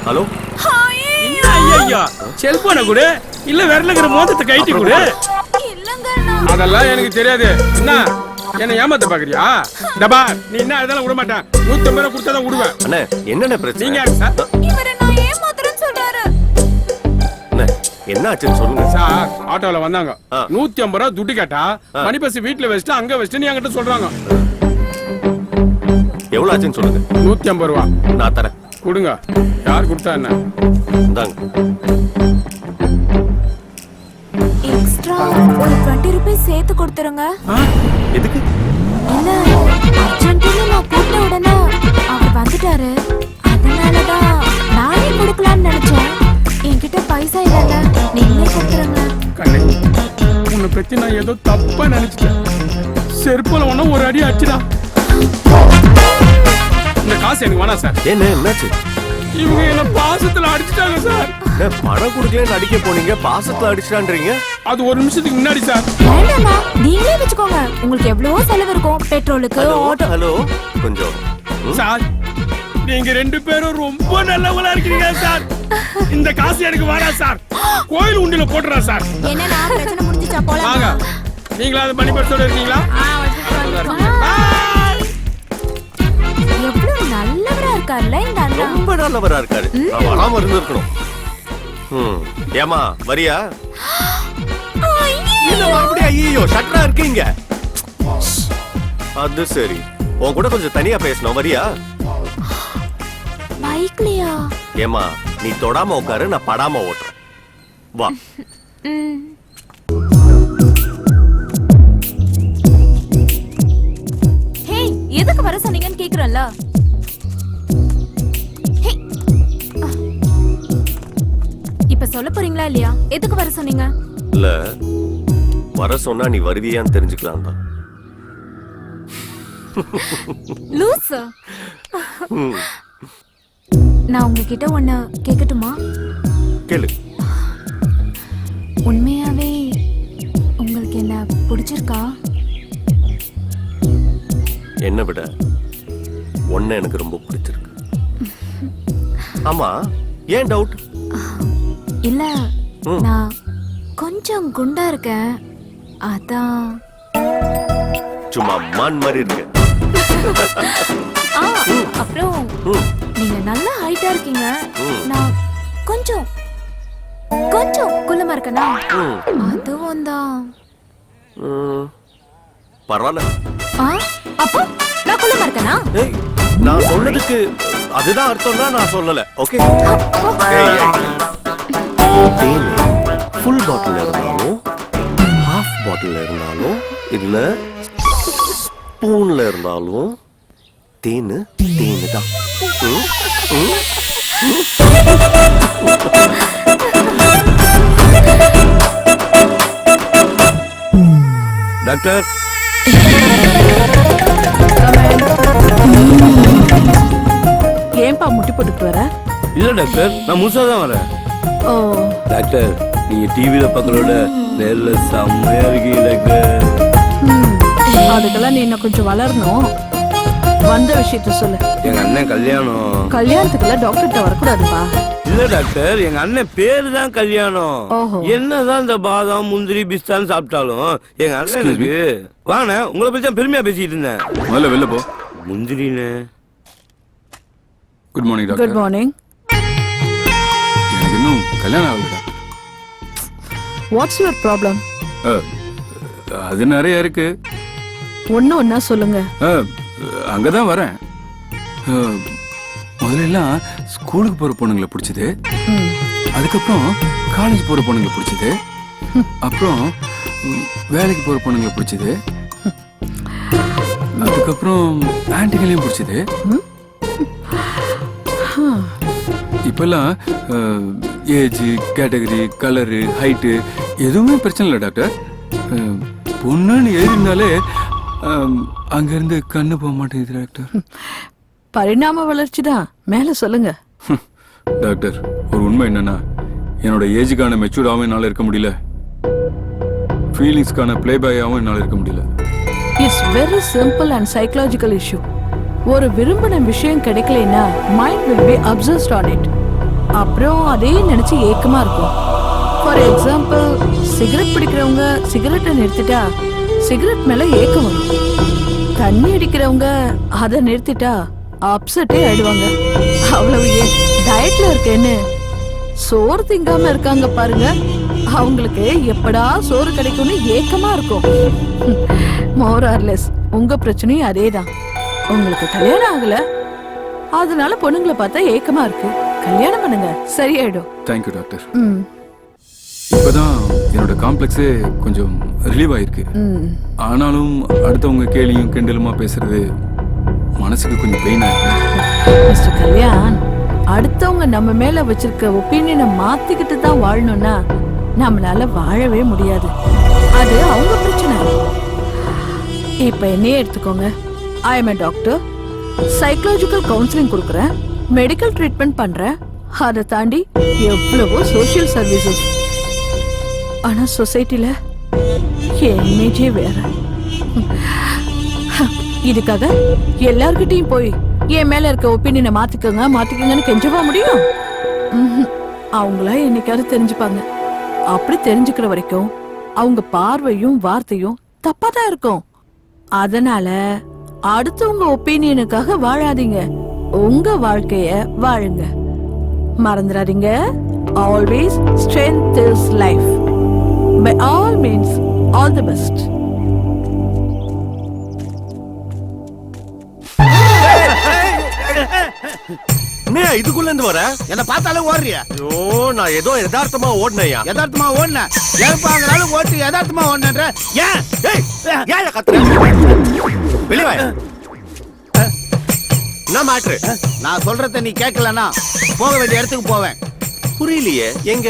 Hello ஐயா செல்போனை கொடு இல்ல விரல இருக்கிற மோதிரத்தை கைட்டி கொடு. அதெல்லாம் எனக்கு தெரியாது. என்ன ஏமாத்த பாக்குறியா? டபா நீ என்ன அதெல்லாம் விட மாட்டேன். 150 ரூபாய் கொடுத்தா தான் விடுவேன். அண்ணே என்னென்ன பிரச்சனை? நீங்க யாரு சார்? இவரை நான் ஏமாத்துறேன்னு சொல்றாரு. அண்ணே என்ன ஆச்சுன்னு சொல்லுங்க சார். ஆட்டோல வந்தாங்க 150 ரூபாய் துட்டு கேட்டா மணி பஸ் வீட்டுல வச்சுட்டு அங்க வச்சுட்டு நீ என்கிட்ட சொல்றாங்க. எவ்வளவு ஆச்சுன்னு சொல்லுங்க. 150 ரூபாய் நான் தரேன். கொடுங்க. யார் கொடுத்தா என்ன? இந்தாங்க. எக்ஸ்ட்ரா ஒரு 20 ரூபாய் சேர்த்து கொடுத்துருங்க. எதுக்கு? இல்ல அர்ஜென்ட்ல நான் கூப்பிட்ட உடனே அவர் வந்துட்டாரு. அதனாலதான் நானே கொடுக்கலாம்னு நினைச்சேன். என்கிட்ட பைசா இல்லைல்ல, நீங்களே கொடுத்துருங்க. கண்ணே உன்னை பத்தி நான் ஏதோ தப்பா நினைச்சிட்டேன். செருப்புல ஒன்னும் ஒரு அடி அடிச்சுடா. இந்த காசு எனக்கு வேணாம் சார். என்ன என்னாச்சு? இவங்க என்ன பாசத்துல அடிச்சுட்டாங்க சார். பணம் கொடுக்கலன்னு அடிக்க போனீங்க, பாசத்துல அடிச்சிட்டான்றீங்க. அது ஒரு நிமிஷத்துக்கு முன்னாடி சார். வேண்டாமா, நீங்களே வச்சுக்கோங்க. உங்களுக்கு எவ்வளவோ செலவு இருக்கும், பெட்ரோலுக்கு, ஆட்டோ. ஹலோ கொஞ்சம் சார். நீங்க 2 பேரும் ரொம்ப நல்லவங்களா இருக்கீங்க சார். இந்த காசு எனக்கு வேணாம் சார். கோயில் உண்டில போட்டுறா சார். என்னடா பிரச்சனை முடிஞ்சிச்சா போலாம். வாங்க. நீங்களா அது மணி பர்ஸோட இருக்கீங்களா? எவ்வளவு நல்லவரா இருக்கார்ல இந்த அண்ணா. ரொம்ப நல்லவரா இருக்காரு. நான் வராம இருந்திருக்கணும். ஏமா வரியா? இல்ல மறுபடியும் ஐயோ ஷட்டரா இருக்கீங்க. அது சரி. உன் கூட கொஞ்சம் தனியா பேசணும். வரியா? பைக்லயா? ஏமா நீ தொடாம உட்காரு, நான் படாம ஓட்டுறேன். வா. ஹே, எதுக்கு வர சொன்னீங்கன்னு கேக்குறல்ல. இப்ப சொல்ல போறீங்களா இல்லையா? எதுக்கு வர சொன்னீங்க? இல்ல வர சொன்னா நீ வருவியான்னு தெரிஞ்சுக்கலாம் தான். லூஸ். நான் உங்ககிட்ட ஒண்ணு கேட்கட்டுமா? கேளு. உண்மையாவே உங்களுக்கு என்ன பிடிச்சிருக்கா? என்ன விட ஒன்ன எனக்கு ரொம்ப பிடிச்சிருக்கு. ஆமா ஏன் டவுட்? இல்ல நான் கொஞ்சம் குண்டா இருக்கேன், அதான். சும்மா மான் மாதிரி இருக்கு. அப்புறம் நீங்க நல்ல ஹைட்டா இருக்கீங்க, நான் கொஞ்சம் கொஞ்சம் குள்ளமா இருக்கேனா, அதுவும் தான். பரவாயில்ல. அப்போ நான் குள்ளமா இருக்கேனா? நான் சொன்னதுக்கு அதுதான் அர்த்தம்னா நான் சொல்லல. ஓகே. ஃபுல் பாட்டில் இருந்தாலும் ஹாஃப் பாட்டில் இருந்தாலும் இல்ல ஸ்பூன்ல இருந்தாலும் தேனு தேனு தான். டாக்டர் ஏன்பா முட்டி போட்டுட்டு வர? இல்ல டாக்டர், நான் முழுசா தான் வரேன். ஓ டாக்டர் நீங்க டிவில பாக்குறோட நேர்ல செம்மையா இருக்கீங்க டாக்டர். அதுக்கெல்லாம் நீ இன்னும் கொஞ்சம் வளரணும். வந்த விஷயத்த சொல்லு. எங்க அண்ணன் கல்யாணம். கல்யாணத்துக்கெல்லாம் டாக்டர்கிட்ட வரக்கூடாதுப்பா. இல்ல டாக்டர், எங்க அண்ணன் பேரு தான் கல்யாணம். என்னதான் இந்த பாதாம் முந்திரி பிஸ்தான்னு சாப்பிட்டாலும் எங்க அண்ணனுக்கு வாங்க. உங்களை பத்தி தான் பெருமையா பேசிட்டு இருந்தேன். முதல்ல வெளில போ. முந்திரின்னு. Good morning doctor. Good morning. எனக்கு இன்னும் கல்யாணம் ஆகல. What's your problem? அது நிறைய இருக்கு. ஒன்னா சொல்லுங்க. அங்கதான் வரேன். முதல்ல எல்லாம் ஸ்கூலுக்கு போற பொண்ணுங்களை பிடிச்சது, அதுக்கப்புறம் காலேஜ் போற பொண்ணுங்களை பிடிச்சது, அப்புறம் வேலைக்கு போற பொண்ணுங்களை பிடிச்சது, அதுக்கப்புறம் ஆன்டிகளையும் பிடிச்சது. இப்பெல்லாம் ஏஜ் கேட்டகரி கலரு ஹைட்டு எதுவுமே பிரச்சனை இல்லை டாக்டர். பொண்ணுன்னு எழுதினாலே அங்கிருந்து கண்ணு போக மாட்டேங்குது டாக்டர். பரிணாம வளர்ச்சி தான். மேல சொல்லுங்க டாக்டர். ஒரு உண்மை என்னன்னா, என்னோட ஏஜுக்கான மெச்சூர்டாகவும் என்னால் இருக்க முடியல, ஃபீலிங்ஸ்க்கான பிளேபாயாகவும் என்னால் இருக்க முடியல. It's very simple and psychological issue. ஒரு விரும்பின விஷயம் கிடைக்கலைன்னா mind will be obsessed on it. அப்புறம் அதே நினைச்சு ஏக்கமா இருக்கும். ஃபார் எக்ஸாம்பிள், சிகரெட் பிடிக்கிறவங்க சிகரெட்டை நிறுத்திட்டா சிகரெட் மேல ஏக்கம் வரும். தண்ணி அடிக்கிறவங்க அதை நிறுத்திட்டா அப்செட்டே ஆயிடுவாங்க. அவ்வளவு ஏன் டயட்ல இருக்கேன்னு சோறு திங்காம இருக்காங்க பாருங்க, அவங்களுக்கு எப்படா சோறு கிடைக்கும்னு ஏக்கமா இருக்கும். மோர் ஆர் லெஸ் உங்க பிரச்சனையும் அதேதான். உங்களுக்கு கல்யாணம் ஆகல, அதனால பொண்ணுங்களை பார்த்தா ஏக்கமா இருக்கு. கல்யாணம் பண்ணுங்க, சரியாயிடும். Thank you doctor. இப்பதான் என்னோட காம்ப்ளெக்ஸே கொஞ்சம் ரிலீவ் ஆயிருக்கு. ஆனாலும் அடுத்தவங்க கேலியும் கிண்டலுமா பேசுறது மனசுக்கு கொஞ்சம் பெயினா இருக்கு. மிஸ்டர் கல்யாண், அடுத்தவங்க நம்ம மேல வச்சிருக்க ஒப்பீனியனை மாத்திக்கிட்டு தான் வாழணும்னா நம்மளால வாழவே முடியாது. அது அவங்க பிரச்சனை. இப்ப என்னையே எடுத்துக்கோங்க. I am a doctor. Psychological counselling கொடுக்குறேன், மெடிக்கல் ட்ரீட்மெண்ட் பண்றேன். அதை தாண்டி எவ்வளவோ சோசியல் சர்வீசஸ். ஆனா சொசைட்டில என் இமேஜே வேற. இதுக்காக எல்லார்கிட்டையும் போய் என் மேல இருக்க ஒப்பீனியனை மாத்திக்கங்கன்னு கெஞ்சவா முடியும்? அவங்களா என்னைக்காவது தெரிஞ்சுப்பாங்க. அப்படி தெரிஞ்சுக்கிற வரைக்கும் அவங்க பார்வையும் வார்த்தையும் தப்பா தான் இருக்கும். அதனால அடுத்தவங்க ஒப்பீனியனுக்காக வாழாதீங்க, உங்க வாழ்க்கைய வாழுங்க. மறந்துடாதீங்க, always strength is life. By all means, all the best. இதுக்குள்ள இருந்து வர என்ன பார்த்தாலும் ஓடுறியா? ஐயோ, நான் ஏதோ யதார்த்தமா ஓடுனையா. யதார்த்தமா ஓடுன ஏற்பாங்களாலும் ஓட்டு யதார்த்தமா ஓடுன்ற. ஏன் ஏன் கத்துற? வெளிய வா. என்ன மேட்ரு? நான் சொல்றத நீ கேட்கலன்னா போக வேண்டிய இடத்துக்கு போவேன். புரியலையே. எங்க?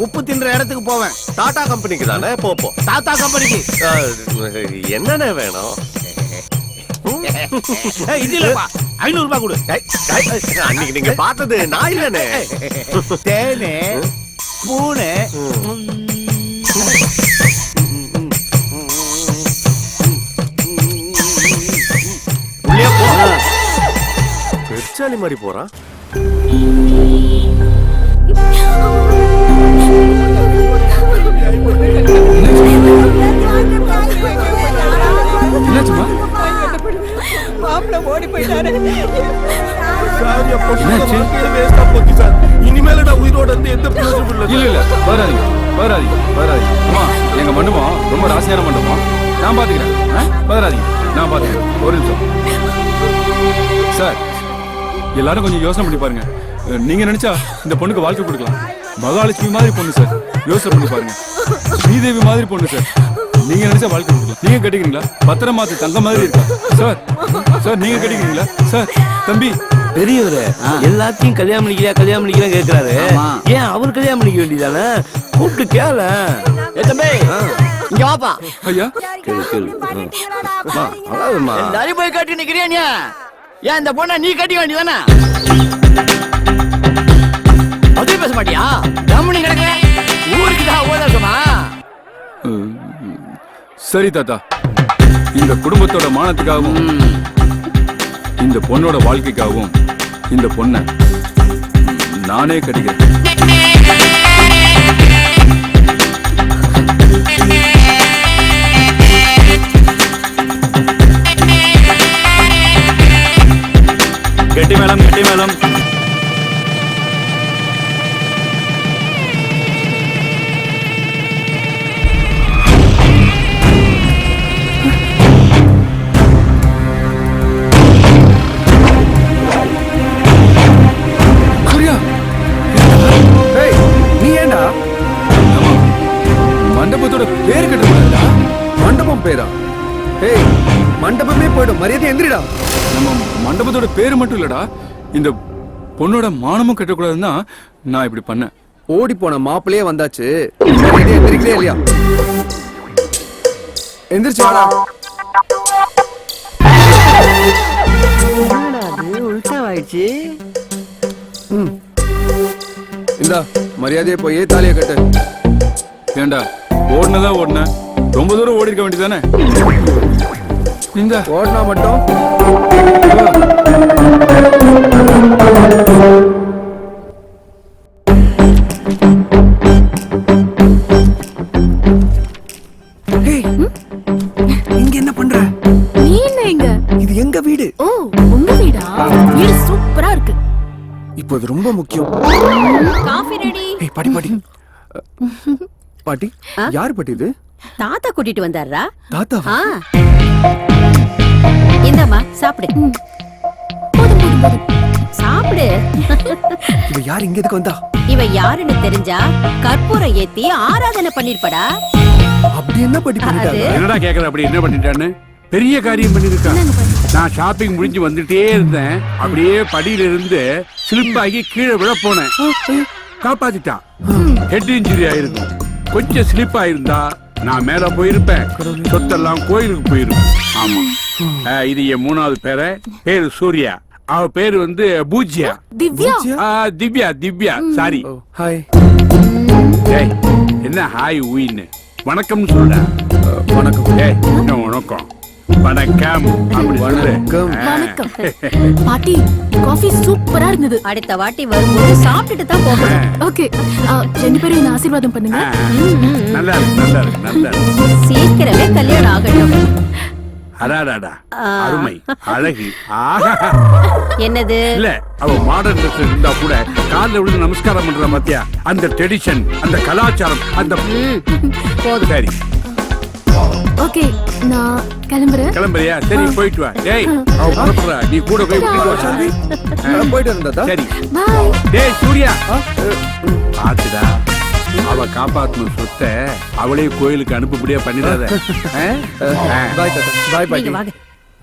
உப்பு தின்ற இடத்துக்கு போவேன். டாடா கம்பெனிக்கு தானே? போ. தாத்தா கம்பெனிக்கு. என்னென்ன வேணும்? இது இல்லப்பா, 500 ரூபாய் கொடு. அன்னைக்கு நீங்க பார்த்தது நான் இல்லனே. தேனே பூனே உள்ளே போ. பெருச்சாலி மாதிரி போறான். என்னாச்சுமா? மாப்பிள்ள ஓடி போயிட்டாரு. இனிமேல நான் உயிரோட இருந்து எந்த பிரயோஜனம் இல்ல வராதீங்க. அம்மா, எங்க மண்டபம் ரொம்ப ராசியான மண்டபம். நான் பாத்துக்கிறேன். வராதீங்க, நான் பாத்துக்கிறேன். ஒரு நிமிஷம் சார். எல்லாரும் கொஞ்சம் யோசனை பண்ணி பாருங்க. நீங்க நினைச்சா இந்த பொண்ணுக்கு வாழ்க்கை கொடுக்கலாம். மகாலட்சுமி மாதிரி பொண்ணு சார், யோசனை பண்ணி பாருங்க. ஸ்ரீதேவி மாதிரி பொண்ணு சார், நீங்க நினைச்சா வாழ்க்கை கொடுக்கலாம். நீங்க கட்டிக்கிறீங்களா? பத்திரம் மாத்து தங்க மாதிரி இருக்கா சார்? நீங்க கட்டிக்கிறீங்களா சார்? தம்பி பெரியவரே, எல்லாத்தையும் கல்யாணம் பண்ணிக்கிறேன் கேட்கிறாரு. ஏன் அவர் கல்யாணம் பண்ணிக்க வேண்டியதானே? கூப்பிட்டு கேள. தம்பி இங்க வாப்பா. ஐயா எல்லாரும் போய் கட்டி நிக்கிறியா நீ? ஏன் இந்த பொண்ணை நீ கட்டி வேண்டியதானே? அது பேச மாட்டியா? கம்முனு கிடக்க. ஊருக்கு தான் ஓதாசமா? சரி தாத்தா, இந்த குடும்பத்தோட மானத்துக்காகவும் இந்த பொண்ணோட வாழ்க்கைக்காகவும் இந்த பொண்ணை நானே கட்டிக்கிறேன். கெட்டி மேளம். மண்டபத்தோட பேர் கட்டக்கூடாதா? மண்டபம் பேரா? ஏய், மண்டபமே போய்டும். மரியாதை எந்திரிடா. நம்ம மண்டபத்தோட பேரு மட்டும் இல்லடா, இந்த பொண்ணோட மானமும் கட்டக்கூடாதுன்னா நான் இப்படி பண்ணேன். ஓடி போன மாப்பிளையே வந்தாச்சு. மரியாதை எந்திரிக்கலே இல்லையா? எந்திரிச்சு வாடா. உள்சாவாயிடுச்சு. இந்தா மரியாதையை போய் தாலியை கட்டு. ஏண்டா ஓடுனதான் ஓடுன, ரொம்ப தூரம் ஓடி இருக்க வேண்டியதானே? இந்த ஓடினா மட்டும் ஏய், இங்க என்ன பண்ற? நீ என்ன இங்க? இது எங்க வீடு. ஓ, உங்க வீடா? வீடு சூப்பரா இருக்கு. இப்போ இது ரொம்ப முக்கியம். Coffee ready. ஏய் பாட்டி பாட்டி. பாட்டி யார் பாட்டி இது? தாத்தா கூட்டிட்டு வந்தாரா? தாத்தா. இந்தம்மா சாப்பிடு. போதும் போதும் போதும். சாப்பிடு. இவ யார் இங்க எதுக்கு வந்தா? இவ யாருன்னு தெரிஞ்சா கற்பூரம் ஏத்தி ஆராதனை பண்ணிருப்படா. அப்படி என்ன பாட்டி பண்ணிட்டாங்க? என்னடா கேக்குற அப்படி என்ன பண்ணிட்டான்னு? பெரிய காரியம் பண்ணிருக்கா. நான் ஷாப்பிங் முடிஞ்சு வந்துட்டே இருந்தேன். அப்படியே படியில இருந்து ஸ்லிப் ஆகி கீழே விழ போனேன். காப்பாத்திட்டான். ஹெட் இன்ஜுரி ஆயிருக்கும். கொஞ்சம் ஸ்லிப் ஆயிருந்தா நான் மேல போயிருப்பேன். சொத்தெல்லாம் கோயிலுக்கு போயிருக்கும். ஆமா. இது என் 3வது பேரு சூர்யா. அவ பேரு வந்து பூஜ்யா. திவ்யா. திவ்யா திவ்யா சாரி. ஹாய். ஏய் என்ன ஹாய் ஊயின்னு வணக்கம்னு சொல்றா. வணக்கம். ஏய் என்ன வணக்கம் வணக்கம் அப்படி வணக்கம். வணக்கம். பாட்டி காஃபி சூப்பரா இருந்தது. அடுத்த வாட்டி வரும்போது சாப்பிட்டுட்டு தான் போகணும். ஓகே. 2 பேரும் என்ன ஆசீர்வாதம் பண்ணுங்க. நல்லா இருக்கு நல்லா இருக்கு நல்லா இருக்கு. சீக்கிரமே கல்யாணம் ஆகட்டும். அடாடாடா அருமை அழகி. என்னது? இல்ல அவ மாடர்ன் ட்ரெஸ் இருந்தா கூட கால்ல விழுந்து நமஸ்காரம் பண்ற பாத்தியா? அந்த ட்ரெடிஷன் அந்த கலாச்சாரம் அந்த போதும். சரி ஓகே நான் கிளம்புறேன். கிளம்புறியா? சரி போயிட்டு வா. டேய் அவ புறப்படுறா. நீ கூட போய் விட்டுட்டு வா சாமி. போயிட்டு வரேன் தாத்தா. சரி. பை. டேய் சூர்யா பாத்துடா. அவ காப்பாத்தணும் சொத்தை அவளே கோயிலுக்கு அனுப்புபடியா பண்ணிடாத. பாய் தாத்தா. பாய் பாட்டி.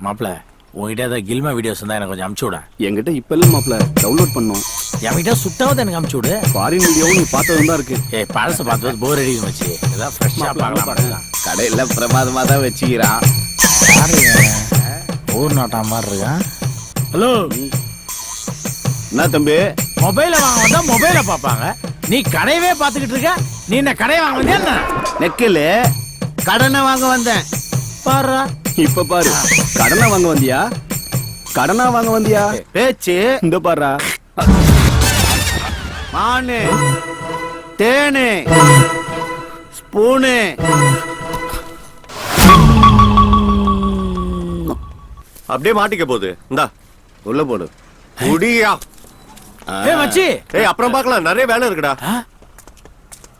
மாப்பிள உங்ககிட்ட ஏதாவது கில்மா வீடியோஸ் இருந்தா எனக்கு கொஞ்சம் அமுச்சு விட. என்கிட்ட இப்ப இல்ல மாப்ள, டவுன்லோட் பண்ணோம். என்கிட்ட சுட்டாவது எனக்கு அமுச்சு விடு. ஃபாரின் வீடியோவும் நீ பார்த்ததும் தான் இருக்கு. ஏய் பழச பார்த்தது போர் அடிக்கும் வச்சு ஏதாவது ஃப்ரெஷ்ஷா பார்க்கலாம். கடையில பிரமாதமா தான் வச்சுக்கிறான். ஊர் நாட்டா மாதிரி இருக்கான். ஹலோ என்ன தம்பி? மொபைல வாங்க வந்தா மொபைல பாப்பாங்க. நீ கடையவே பாத்துக்கிட்டு இருக்க. நீ என்ன கடையை வாங்க வந்தியா என்ன? நெக்கில் கடனை வாங்க வந்தேன். பாருடா இப்ப பாரு, கடனா வாங்க வந்தியா? கடனா வாங்க வந்தியா? பேச்சு இந்த பாருடா. மானு தேனு ஸ்பூனு அப்படியே மாட்டிக்க போகுது. இந்தா உள்ள போடு. குடியா. ஏய் மச்சி. ஏய் அப்புறம் பார்க்கலாம், நிறைய வேலை இருக்குடா.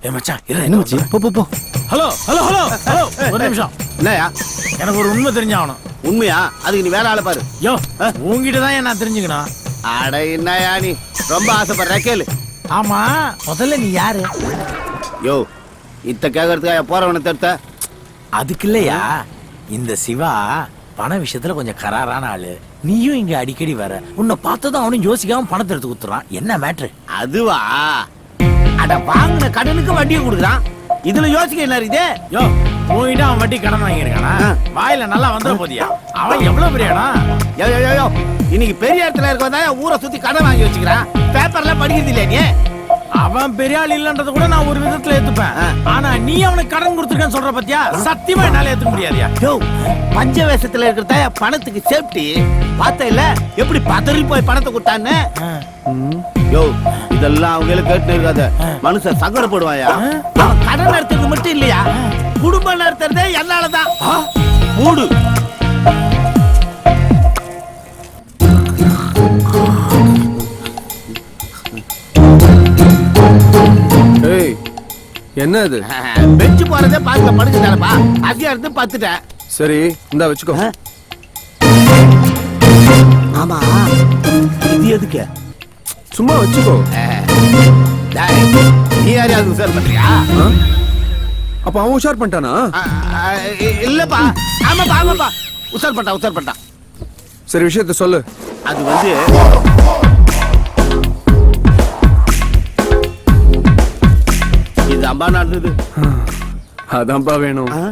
ஏய் மச்சான் என்ன மச்சி? போ போ போ. ஹலோ ஹலோ ஹலோ ஹலோ ஒரு நிமிஷம். என்னயா? எனக்கு ஒரு உண்மை தெரிஞ்சாகணும். உண்மையா? அதுக்கு நீ வேற ஆளை பாரு. யோ உங்ககிட்ட தான் நான் தெரிஞ்சுக்கணும். அட என்னயா நீ ரொம்ப ஆசைப்படுற கேளு. ஆமா முதல்ல நீ யாரு? யோ இத்த கேக்குறதுக்கா போறவனை தடுத்த? அதுக்கு இல்லையா, இந்த சிவா பண விஷயத்துல கொஞ்சம் கராரான ஆளு. நீயும் இங்க அடிக்கடி வர. உன்னை பார்த்ததும் அவனும் யோசிக்காம பணத்தை எடுத்து குத்துறான். என்ன மேட்ரு? அதுவா? அட வாங்கின கடனுக்கு வட்டியை கொடுக்குறான். இதுல யோசிக்க என்ன இருக்குது? யோ உங்ககிட்ட அவன் வட்டி கடன் வாங்கியிருக்கானா? வாயில நல்லா வந்துட போதியா? அவன் எவ்வளவு பெரியனா? யோ யோ யோ யோ இன்னைக்கு பெரிய இடத்துல இருக்கவன் தான் ஊரை சுத்தி கடன் வாங்கி வச்சுக்கிறான். பேப்பர்ல படிக்கிறது இல்லையா நீ? அவன் பெரிய ஆள் இல்லன்றத கூட நான் ஒரு விதத்துல ஏத்துப்பேன். ஆனா நீ அவனுக்கு கடன் கொடுத்துருக்கன்னு சொல்ற பத்தியா? சத்தியமா என்னால ஏத்துக்க முடியாதியா? யோ பஞ்ச வேஷத்துல இருக்கிறத பணத்துக்கு சேஃப்டி பார்த்த இல்ல எப்படி பதறி போய் பணத்தை கொடுத்தான்னு? யோ இதெல்லாம் அவங்கள கேட்டு இருக்காத. மனுஷன் சங்கடப்படுவாயா? அவன் கடன் நடத்துறது மட்டும் இல்லையா, குடும்பம் நடத்துறதே என்னாலதான். மூடு. ஏய் என்ன இது? பெஞ்சு போறதே பார்க்கல படுக்க தரப்பா. அதிகம் இருந்து பார்த்துட்டேன். சரி இந்தா வச்சுக்கோ. ஆமா இது எதுக்கு? சும்மா வச்சுக்கோ. நீ யாரையாவது உசார் பண்றியா? அப்ப அவன் உஷார் பண்ணிட்டானா? இல்லப்பா. ஆமாப்பா ஆமாப்பா உசார் பண்ணிட்டான். சரி விஷயத்த சொல்லு. அது வந்து இது அம்பா நடந்தது. அதான்ப்பா வேணும்.